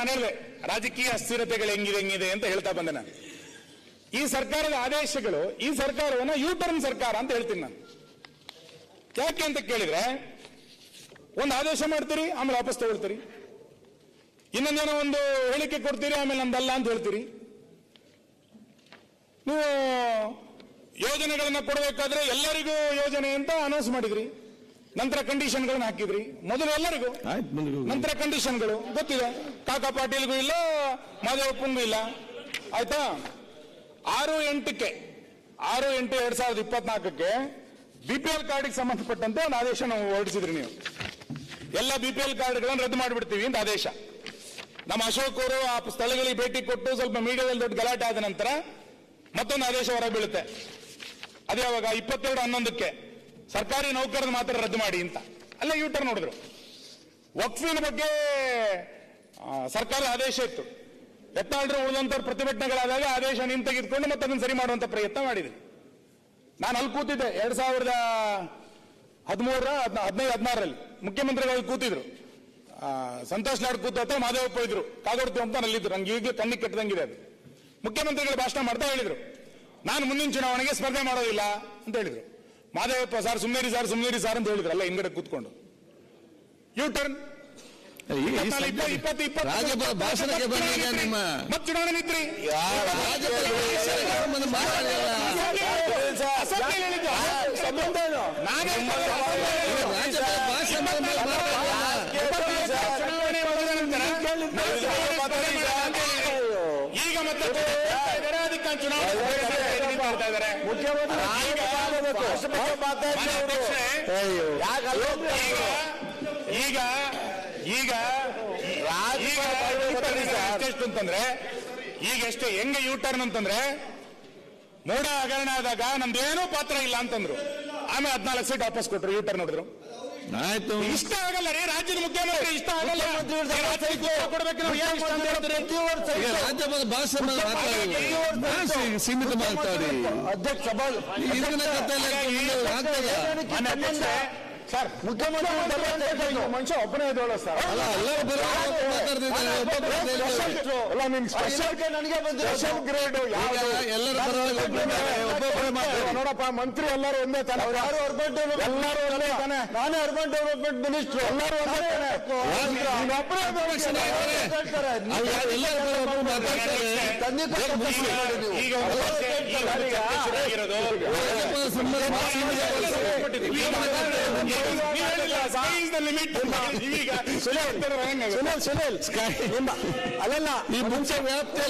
ನಾನು ಹೇಳಿದೆ ರಾಜಕೀಯ ಅಸ್ಥಿರತೆಗಳು ಹೆಂಗಿದೆ ಅಂತ ಹೇಳ್ತಾ ಬಂದೆ ನಾನು. ಈ ಸರ್ಕಾರದ ಆದೇಶಗಳು ಈ ಸರ್ಕಾರವನ್ನ ಯೂಟರ್ನ್ ಸರ್ಕಾರ ಅಂತ ಹೇಳ್ತೀನಿ ನಾನು. ಯಾಕೆ ಅಂತ ಕೇಳಿದ್ರೆ, ಒಂದು ಆದೇಶ ಮಾಡ್ತೀರಿ, ಆಮೇಲೆ ವಾಪಸ್ ತಗೊಳ್ತೀರಿ. ಇನ್ನೊಂದೇನೋ ಒಂದು ಹೇಳಿಕೆ ಕೊಡ್ತೀರಿ, ಆಮೇಲೆ ನಮ್ದಲ್ಲ ಅಂತ ಹೇಳ್ತೀರಿ. ನೀವು ಯೋಜನೆಗಳನ್ನ ಕೊಡಬೇಕಾದ್ರೆ ಎಲ್ಲರಿಗೂ ಯೋಜನೆ ಅಂತ ಅನೌನ್ಸ್ ಮಾಡಿದ್ರಿ, ನಂತರ ಕಂಡೀಷನ್ಗಳನ್ನ ಹಾಕಿದ್ರಿ. ಮೊದಲು ಎಲ್ಲರಿಗೂ, ನಂತರ ಕಂಡೀಷನ್ಗಳು ಗೊತ್ತಿದೆ. ಕಾಕಾ ಪಾಟೀಲ್ಗೂ ಇಲ್ಲ, ಮಾದೇವಪ್ಪಂಗೂ ಇಲ್ಲ. ಆಯ್ತಾ? 6/8/2024 BPL ಕಾರ್ಡ್ಗೆ ಸಂಬಂಧಪಟ್ಟಂತೆ ಒಂದು ಆದೇಶ ನಾವು ಹೊರಡಿಸಿದ್ರಿ. ನೀವು ಎಲ್ಲ BPL ಕಾರ್ಡ್ಗಳನ್ನು ರದ್ದು ಮಾಡಿಬಿಡ್ತೀವಿ ಅಂತ ಆದೇಶ. ನಮ್ಮ ಅಶೋಕ್ ಅವರು ಆ ಸ್ಥಳಗಳಿಗೆ ಭೇಟಿ ಕೊಟ್ಟು ಸ್ವಲ್ಪ ಮೀಡಿಯಾದಲ್ಲಿ ದೊಡ್ಡ ಗಲಾಟೆ ಆದ ನಂತರ ಮತ್ತೊಂದು ಆದೇಶ ಹೊರ ಬೀಳುತ್ತೆ. ಅದೇ ಯಾವಾಗ 22/11 ಸರ್ಕಾರಿ ನೌಕರರ ಮಾತ್ರ ರದ್ದು ಮಾಡಿ ಅಂತ ಅಲ್ಲೇ ಯೂಟರ್ನ್ ನೋಡಿದ್ರು. ವಕ್ಫಿನ ಬಗ್ಗೆ ಸರ್ಕಾರದ ಆದೇಶ ಇತ್ತು. ಯತ್ನಾಳ್ರು ಉಳಿದಂತವ್ರ ಪ್ರತಿಭಟನೆಗಳಾದಾಗ ಆದೇಶ ತೆಗೆದುಕೊಂಡು ಮತ್ತೆ ಅದನ್ನು ಸರಿ ಮಾಡುವಂತ ಪ್ರಯತ್ನ ಮಾಡಿದ್ವಿ. ನಾನು ಅಲ್ಲಿ ಕೂತಿದ್ದೆ 2013-15-16 ಮುಖ್ಯಮಂತ್ರಿಗಳು ಕೂತಿದ್ರು. ಸಂತೋಷ್ ಲಾಡ್ ಕೂತ ಹತ್ರ ಮಾದೇವಪ್ಪ ಇದ್ರು, ಕಾಗೋಡ್ತೀವಿ ಅಂತ ಅಲ್ಲಿದ್ರು. ನಂಗೆ ಈಗಲೂ ಕಣ್ಣಿಗೆ ಕೆಟ್ಟದಂಗಿದೆ ಅದು. ಮುಖ್ಯಮಂತ್ರಿಗಳು ಭಾಷಣ ಮಾಡ್ತಾ ಹೇಳಿದ್ರು, ನಾನು ಮುಂದಿನ ಚುನಾವಣೆಗೆ ಸ್ಪರ್ಧೆ ಮಾಡೋದಿಲ್ಲ ಅಂತ ಹೇಳಿದ್ರು. ಮಾದೇವಪ್ಪ ಸಾರ್ ಸುಮ್ನೇರಿ ಸಾರ್ ಅಂತ ಹೇಳಿದ್ರು ಅಲ್ಲ ಹಿಂಗಡೆ ಕೂತ್ಕೊಂಡು. ಯೂಟರ್ನ್ ಭಾಷಣಕ್ಕೆ ಬಂದಾಗ ನಿಮ್ಮ ಮತ್ತೆ ಚುನಾವಣೆ ನಿಂತ್ರಿ. ಈಗ ಮತ್ತೆ ಚುನಾವಣೆ ಅಂತಂದ್ರೆ ಈಗ ಎಷ್ಟು ಹೆಂಗೆ ಯೂಟರ್ನ್ ಅಂತಂದ್ರೆ, ಮೋಡ ಹಗರಣ ಆದಾಗ ನಮ್ದೇನೋ ಪಾತ್ರ ಇಲ್ಲ ಅಂತಂದ್ರು. ಆಮೇಲೆ 14 ಸೀಟ್ ವಾಪಸ್ ಕೊಟ್ರು, ಯೂಟರ್ನ್ ನೋಡಿದ್ರು. ಆಯ್ತು, ಇಷ್ಟ ಆಗಲ್ಲ ರೀ ರಾಜ್ಯದ ಮುಖ್ಯಮಂತ್ರಿ, ಇಷ್ಟ ಆಗಲ್ಲ ಕೊಡ್ಬೇಕು. ರಾಜ್ಯಪಾಲ ಭಾಷಣ ಸೀಮಿತ ಮಾತಾಡಿ ಅಧ್ಯಕ್ಷ ಸರ್, ಮುಖ್ಯಮಂತ್ರಿ ಮನುಷ್ಯ ಒಬ್ಬನೇ ಇದ್ದೋಳ ಸರ್. ನನಗೆ ಸ್ಪೆಷಲ್ ಗ್ರೇಡ್ ಎಲ್ಲರ ನೋಡಪ್ಪ, ಮಂತ್ರಿ ಎಲ್ಲರೂ ಒಂದೇ ತಾನೆ. ಯಾರು ಅರ್ಬನ್ ಡೆವಲಪ್ಮೆಂಟ್, ಎಲ್ಲರೂ ಒಂದೇ ತಾನೆ. ನಾನೇ ಅರ್ಬನ್ ಡೆವಲಪ್ಮೆಂಟ್ ಮಿನಿಸ್ಟರ್, ಎಲ್ಲರೂ ಒಂದೇ ತಾನೆ. ಸುನಿಲ್ ಅಲ್ಲಲ್ಲ, ಈ ಮುಂಚೆ ವ್ಯಾಪ್ತಿ